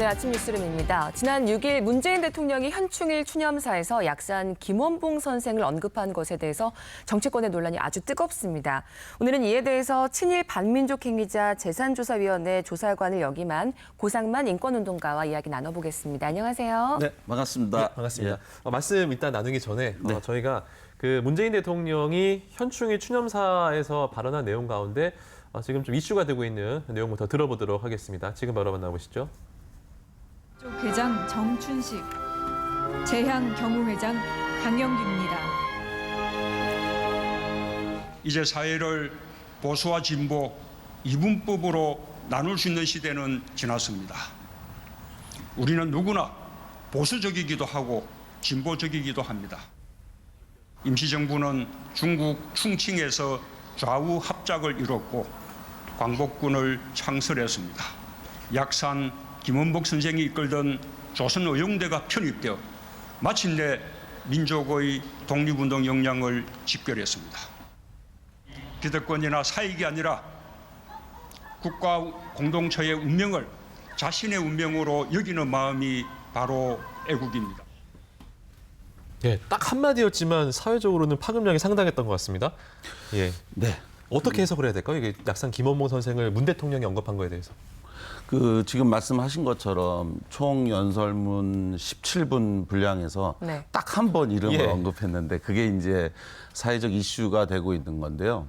네, 아침 뉴스룸입니다. 지난 6일 문재인 대통령이 현충일 추념사에서 약산 김원봉 선생을 언급한 것에 대해서 정치권의 논란이 아주 뜨겁습니다. 오늘은 이에 대해서 친일 반민족 행위자 재산조사위원회 조사관을 역임한 고상만 인권운동가와 이야기 나눠보겠습니다. 안녕하세요. 네, 반갑습니다. 네, 반갑습니다. 예. 말씀 일단 나누기 전에 네. 저희가 그 문재인 대통령이 현충일 추념사에서 발언한 내용 가운데 지금 좀 이슈가 되고 있는 내용부터 들어보도록 하겠습니다. 지금 바로 만나보시죠. 쪽 회장 정춘식, 재향 경우회장 강영기입니다. 이제 사회를 보수와 진보 이분법으로 나눌 수 있는 시대는 지났습니다. 우리는 누구나 보수적이기도 하고 진보적이기도 합니다. 임시정부는 중국 충칭에서 좌우 합작을 이뤘고 광복군을 창설했습니다. 약산 김원복 선생이 이끌던 조선의용대가 편입되어 마침내 민족의 독립운동 역량을 집결했습니다. 기득권이나 사익이 아니라 국가 공동체의 운명을 자신의 운명으로 여기는 마음이 바로 애국입니다. 예, 딱 한마디였지만 사회적으로는 파급력이 상당했던 것 같습니다. 예, 네. 어떻게 해석을 해야 될까요? 이게 약산 김원봉 선생을 문 대통령이 언급한 거에 대해서. 지금 말씀하신 것처럼 총 연설문 17분 분량에서 네. 딱 한 번 이름을 예. 언급했는데 그게 이제 사회적 이슈가 되고 있는 건데요.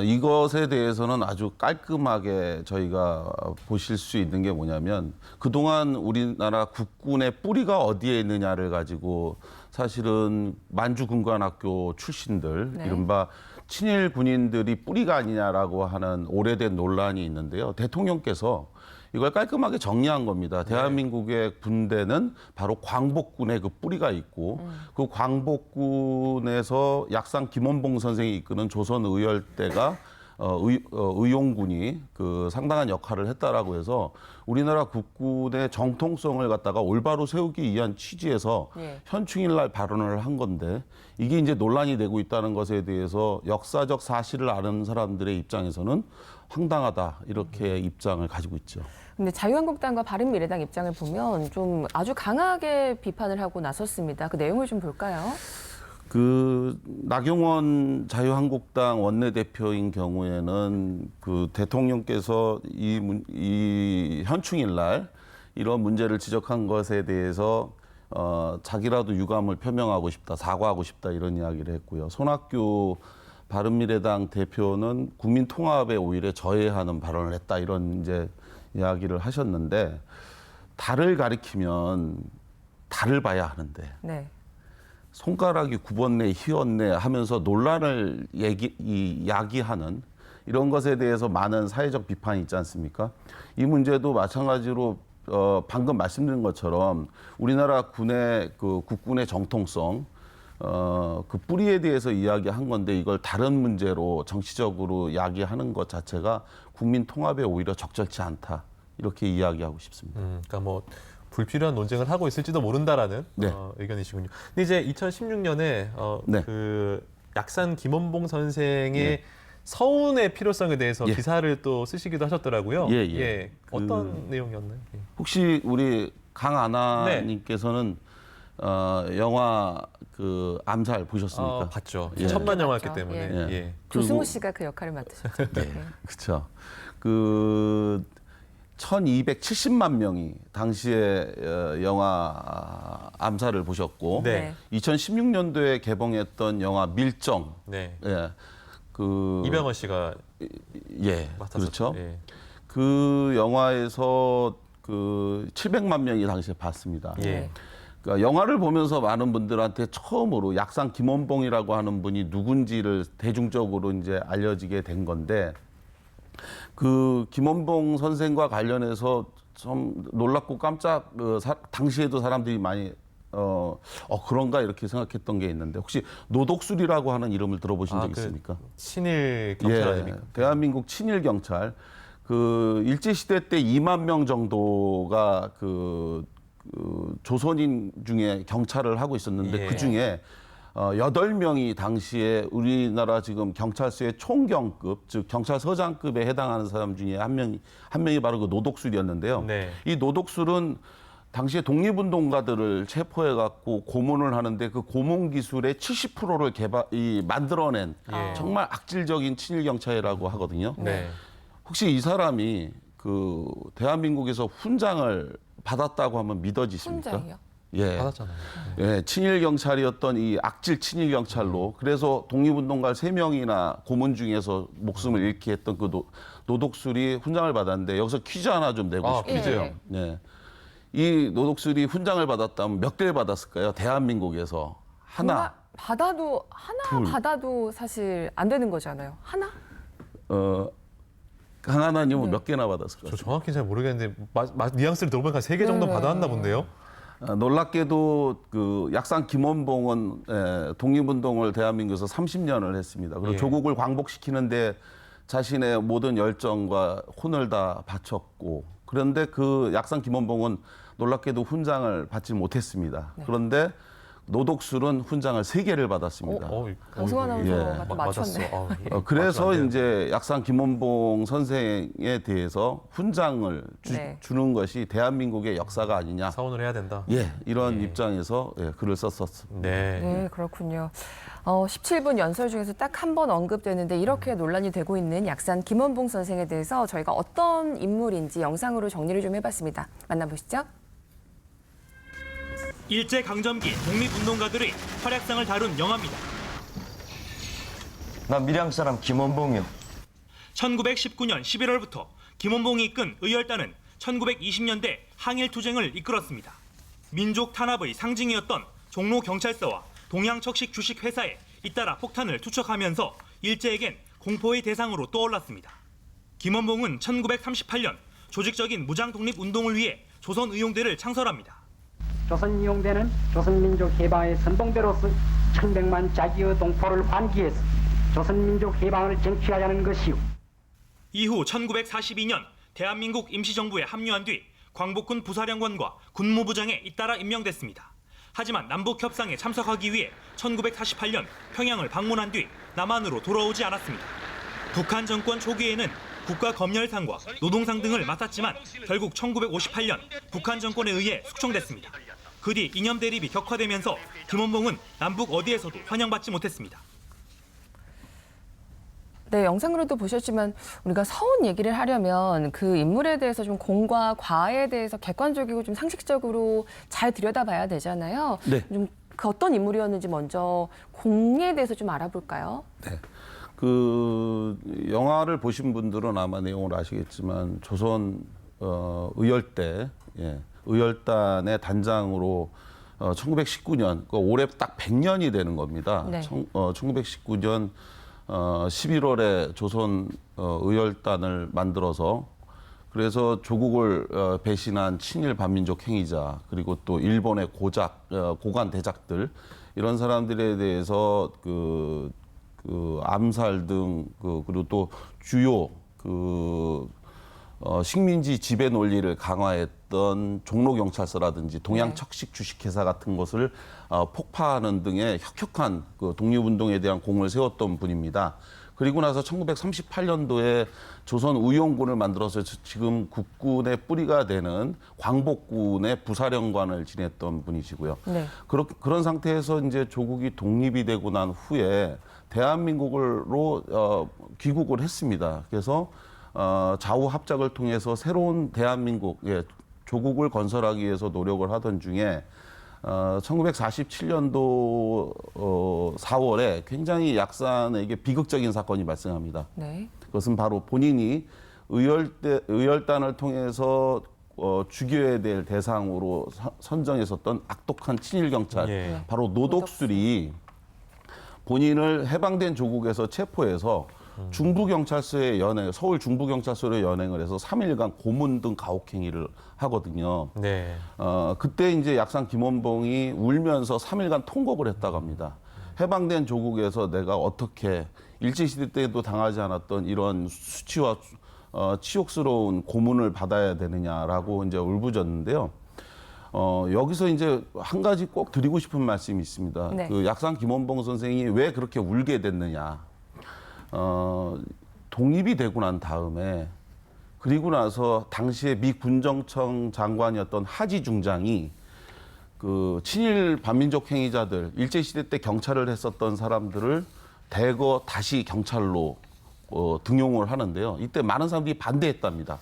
이것에 대해서는 아주 깔끔하게 저희가 보실 수 있는 게 뭐냐면 그동안 우리나라 국군의 뿌리가 어디에 있느냐를 가지고 사실은 만주군관학교 출신들 네. 이른바 친일 군인들이 뿌리가 아니냐라고 하는 오래된 논란이 있는데요. 대통령께서 이걸 깔끔하게 정리한 겁니다. 대한민국의 군대는 바로 광복군의 그 뿌리가 있고 그 광복군에서 약산 김원봉 선생이 이끄는 조선의열대가 의용군이 그 상당한 역할을 했다라고 해서 우리나라 국군의 정통성을 갖다가 올바로 세우기 위한 취지에서 예. 현충일날 발언을 한 건데 이게 이제 논란이 되고 있다는 것에 대해서 역사적 사실을 아는 사람들의 입장에서는 황당하다 이렇게 입장을 가지고 있죠. 근데 자유한국당과 바른미래당 입장을 보면 좀 아주 강하게 비판을 하고 나섰습니다. 그 내용을 좀 볼까요? 나경원 자유한국당 원내대표인 경우에는 그 대통령께서 이 현충일날 이런 문제를 지적한 것에 대해서 자기라도 유감을 표명하고 싶다, 사과하고 싶다 이런 이야기를 했고요. 손학규 바른미래당 대표는 국민 통합에 오히려 저해하는 발언을 했다 이런 이제 이야기를 하셨는데 달을 가리키면 달을 봐야 하는데. 네. 손가락이 굽었네, 휘었네 하면서 논란을 야기하는 이런 것에 대해서 많은 사회적 비판이 있지 않습니까? 이 문제도 마찬가지로 방금 말씀드린 것처럼 우리나라 군의 그 국군의 정통성, 그 뿌리에 대해서 이야기한 건데 이걸 다른 문제로 정치적으로 야기하는 것 자체가 국민 통합에 오히려 적절치 않다 이렇게 이야기하고 싶습니다. 그러니까 뭐 불필요한 논쟁을 하고 있을지도 모른다라는 네. 의견이시군요. 근데 이제 2016년에 네. 그 약산 김원봉 선생의 네. 서운의 필요성에 대해서 예. 기사를 또 쓰시기도 하셨더라고요. 예, 예. 어떤 내용이었나요? 예. 혹시 우리 강아나님께서는 영화 그 암살 보셨습니까? 봤죠. 예. 천만 영화였기 봤죠. 때문에. 예. 예. 조승우 씨가 그 역할을 맡으셨죠. 네, 그렇죠. 1270만 명이 당시에 영화 암살을 보셨고 네. 2016년도에 개봉했던 영화 밀정. 네. 예. 이병헌 씨가 예. 맡았었죠. 그렇죠. 예. 그 영화에서 700만 명이 당시에 봤습니다. 예. 그러니까 영화를 보면서 많은 분들한테 처음으로 약산 김원봉이라고 하는 분이 누군지를 대중적으로 이제 알려지게 된 건데 그 김원봉 선생과 관련해서 좀 놀랍고 깜짝 당시에도 사람들이 많이 그런가 이렇게 생각했던 게 있는데 혹시 노독술이라고 하는 이름을 들어보신 적 있습니까? 친일 경찰 아닙니까? 대한민국 친일 경찰 일제 시대 때 2만 명 정도가 조선인 중에 경찰을 하고 있었는데 예. 그 중에 8명이 당시에 우리나라 지금 경찰서의 총경급, 즉 경찰서장급에 해당하는 사람 중에 한 명이 바로 그 노독술이었는데요. 네. 이 노독술은 당시에 독립운동가들을 체포해갖고 고문을 하는데 그 고문 기술의 70%를 만들어낸 예. 정말 악질적인 친일 경찰이라고 하거든요. 네. 혹시 이 사람이 그 대한민국에서 훈장을 받았다고 하면 믿어지십니까? 훈장이요? 예. 받았잖아요. 예, 친일 경찰이었던 이 악질 친일 경찰로 그래서 독립운동가 3명이나 고문 중에서 목숨을 잃게 했던 그 노독술이 훈장을 받았는데 여기서 퀴즈 하나 좀 내고 싶어요. 퀴즈요. 네. 이 노독술이 훈장을 받았다면 몇 개를 받았을까요? 대한민국에서 하나. 하나 받아도 사실 안 되는 거잖아요. 하나? 강하나님은 몇 개나 받았을까요? 저 정확히 잘 모르겠는데 뉘앙스를 들어보니까 3개 정도 네. 받았나 본데요. 놀랍게도 그 약산 김원봉은 독립운동을 대한민국에서 30년을 했습니다. 그리고 예. 조국을 광복시키는데 자신의 모든 열정과 혼을 다 바쳤고 그런데 그 약산 김원봉은 놀랍게도 훈장을 받지 못했습니다. 그런데 노독술은 훈장을 3개를 받았습니다. 강승 아나운서가 또 맞췄네. 그래서 맞죠, 안 이제 약산 김원봉 선생에 대해서 훈장을 네. 주는 것이 대한민국의 역사가 아니냐. 사원을 해야 된다. 예, 이런 입장에서 글을 썼었습니다. 네. 네, 그렇군요. 17분 연설 중에서 딱 한 번 언급되는데 이렇게 논란이 되고 있는 약산 김원봉 선생에 대해서 저희가 어떤 인물인지 영상으로 정리를 좀 해봤습니다. 만나보시죠. 일제강점기 독립운동가들의 활약상을 다룬 영화입니다. 나 밀양 사람 김원봉이요. 1919년 11월부터 김원봉이 이끈 의열단은 1920년대 항일투쟁을 이끌었습니다. 민족 탄압의 상징이었던 종로경찰서와 동양척식 주식회사에 잇따라 폭탄을 투척하면서 일제에겐 공포의 대상으로 떠올랐습니다. 김원봉은 1938년 조직적인 무장독립운동을 위해 조선의용대를 창설합니다. 조선이용대는 조선민족 해방의 선봉대로서 천백만 자기의 동포를 환기해서 조선민족 해방을 쟁취하자는 것이요. 이후 1942년 대한민국 임시정부에 합류한 뒤 광복군 부사령관과 군무부장에 잇따라 임명됐습니다. 하지만 남북협상에 참석하기 위해 1948년 평양을 방문한 뒤 남한으로 돌아오지 않았습니다. 북한 정권 초기에는 국가검열상과 노동상 등을 맡았지만 결국 1958년 북한 정권에 의해 숙청됐습니다. 그 뒤 이념 대립이 격화되면서 김원봉은 남북 어디에서도 환영받지 못했습니다. 네, 영상으로도 보셨지만 우리가 서운 얘기를 하려면 그 인물에 대해서 좀 공과 과에 대해서 객관적이고 좀 상식적으로 잘 들여다봐야 되잖아요. 네. 좀 그 어떤 인물이었는지 먼저 공에 대해서 좀 알아볼까요? 네. 그 영화를 보신 분들은 아마 내용을 아시겠지만 조선 의열대 의열단의 단장으로 1919년 올해 딱 100년이 되는 겁니다. 네. 1919년 11월에 조선 의열단을 만들어서 그래서 조국을 배신한 친일 반민족 행위자 그리고 또 일본의 고관 대작들 이런 사람들에 대해서 그 암살 등 그리고 또 주요 식민지 지배 논리를 강화했던 종로경찰서라든지 동양척식 주식회사 같은 것을 폭파하는 등의 혁혁한 그 독립운동에 대한 공을 세웠던 분입니다. 그리고 나서 1938년도에 조선 의용군을 만들어서 지금 국군의 뿌리가 되는 광복군의 부사령관을 지냈던 분이시고요. 네. 그런 상태에서 이제 조국이 독립이 되고 난 후에 대한민국으로 귀국을 했습니다. 그래서 좌우 합작을 통해서 새로운 대한민국, 조국을 건설하기 위해서 노력을 하던 중에 1947년도 4월에 굉장히 약산에게 비극적인 사건이 발생합니다. 네. 그것은 바로 본인이 의열단을 통해서 죽여야 될 대상으로 선정했었던 악독한 친일 경찰, 예. 바로 노독술이 본인을 해방된 조국에서 체포해서 중부경찰서에 서울 중부경찰서로 연행을 해서 3일간 고문 등 가혹행위를 하거든요. 네. 그때 이제 약산 김원봉이 울면서 3일간 통곡을 했다고 합니다. 해방된 조국에서 내가 어떻게 일제시대 때도 당하지 않았던 이런 수치와 치욕스러운 고문을 받아야 되느냐라고 이제 울부짖는데요. 여기서 이제 한 가지 꼭 드리고 싶은 말씀이 있습니다. 네. 그 약산 김원봉 선생이 왜 그렇게 울게 됐느냐. 독립이 되고 난 다음에 그리고 나서 당시에 미 군정청 장관이었던 하지 중장이 그 친일 반민족 행위자들 일제시대 때 경찰을 했었던 사람들을 대거 다시 경찰로 등용을 하는데요. 이때 많은 사람들이 반대했답니다.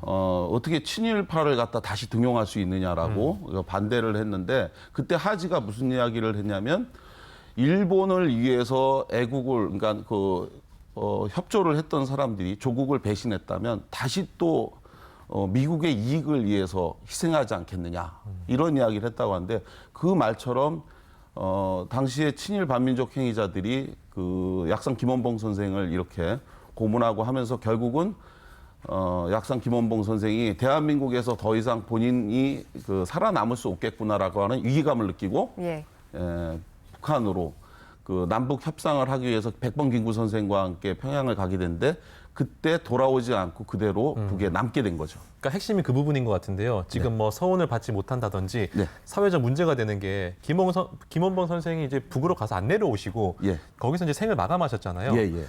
어떻게 친일파를 갖다 다시 등용할 수 있느냐라고 반대를 했는데 그때 하지가 무슨 이야기를 했냐면 일본을 위해서 애국을 그러니까 협조를 했던 사람들이 조국을 배신했다면 다시 또 미국의 이익을 위해서 희생하지 않겠느냐 이런 이야기를 했다고 하는데 그 말처럼 당시에 친일 반민족 행위자들이 그 약산 김원봉 선생을 이렇게 고문하고 하면서 결국은 약산 김원봉 선생이 대한민국에서 더 이상 본인이 그 살아남을 수 없겠구나라고 하는 위기감을 느끼고 예. 북한으로 그 남북 협상을 하기 위해서 백범 김구 선생과 함께 평양을 가게 됐는데 그때 돌아오지 않고 그대로 북에 남게 된 거죠. 그러니까 핵심이 그 부분인 것 같은데요. 지금 뭐 서운을 받지 못한다든지 네. 사회적 문제가 되는 게 김원봉 선생이 이제 북으로 가서 안 내려오시고 예. 거기서 이제 생을 마감하셨잖아요. 예.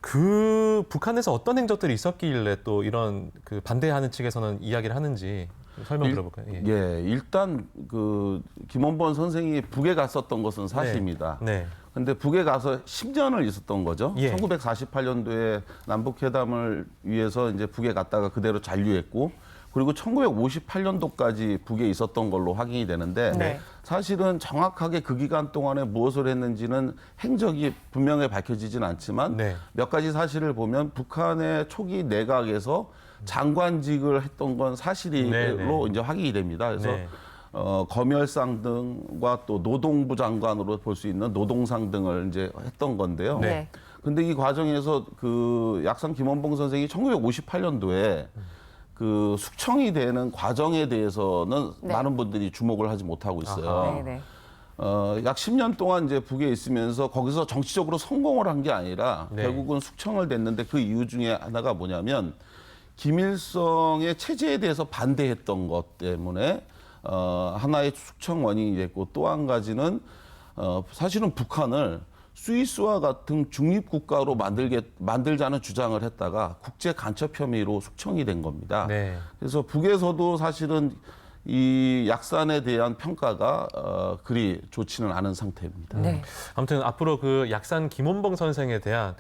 그 북한에서 어떤 행적들이 있었길래 또 이런 그 반대하는 측에서는 이야기를 하는지 설명 들어볼까요? 예. 일단 그 김원봉 선생이 북에 갔었던 것은 사실입니다. 네. 근데 북에 가서 10년을 있었던 거죠. 예. 1948년도에 남북 회담을 위해서 이제 북에 갔다가 그대로 잔류했고 그리고 1958년도까지 북에 있었던 걸로 확인이 되는데 네. 사실은 정확하게 그 기간 동안에 무엇을 했는지는 행적이 분명히 밝혀지진 않지만 네. 몇 가지 사실을 보면 북한의 초기 내각에서 장관직을 했던 건 사실로 네, 네. 이제 확인이 됩니다. 그래서 네. 검열상 등과 또 노동부 장관으로 볼 수 있는 노동상 등을 이제 했던 건데요. 네. 근데 이 과정에서 그 약산 김원봉 선생이 1958년도에 그 숙청이 되는 과정에 대해서는 네. 많은 분들이 주목을 하지 못하고 있어요. 네네. 약 10년 동안 이제 북에 있으면서 거기서 정치적으로 성공을 한 게 아니라 네. 결국은 숙청을 됐는데 그 이유 중에 하나가 뭐냐면 김일성의 체제에 대해서 반대했던 것 때문에 하나의 숙청 원인이 됐고 또 한 가지는 사실은 북한을 스위스와 같은 중립국가로 만들자는 주장을 했다가 국제 간첩 혐의로 숙청이 된 겁니다. 네. 그래서 북에서도 사실은 이 약산에 대한 평가가 그리 좋지는 않은 상태입니다. 네. 아무튼 앞으로 그 약산 김원봉 선생에 대한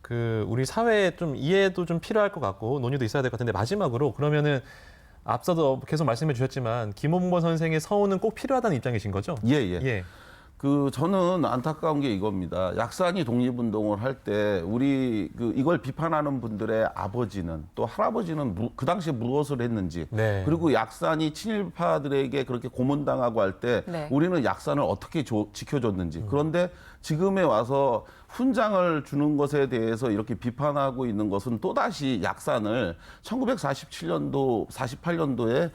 그 우리 사회에 좀 이해도 좀 필요할 것 같고 논의도 있어야 될 것 같은데 마지막으로 그러면은 앞서도 계속 말씀해 주셨지만 김원봉 선생의 서훈은 꼭 필요하다는 입장이신 거죠? 예. 저는 안타까운 게 이겁니다. 약산이 독립운동을 할 때 우리 이걸 비판하는 분들의 아버지는 또 할아버지는 그 당시에 무엇을 했는지 네. 그리고 약산이 친일파들에게 그렇게 고문당하고 할 때 네. 우리는 약산을 어떻게 지켜줬는지 그런데 지금에 와서 훈장을 주는 것에 대해서 이렇게 비판하고 있는 것은 또다시 약산을 1947년도, 48년도에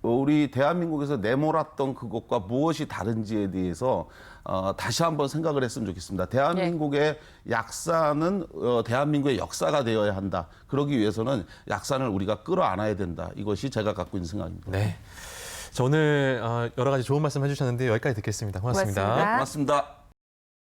우리 대한민국에서 내몰았던 그것과 무엇이 다른지에 대해서 다시 한번 생각을 했으면 좋겠습니다. 대한민국의 약산은 대한민국의 역사가 되어야 한다. 그러기 위해서는 약산을 우리가 끌어안아야 된다. 이것이 제가 갖고 있는 생각입니다. 네. 저 오늘 여러 가지 좋은 말씀 해주셨는데 여기까지 듣겠습니다. 고맙습니다. 고맙습니다. 고맙습니다.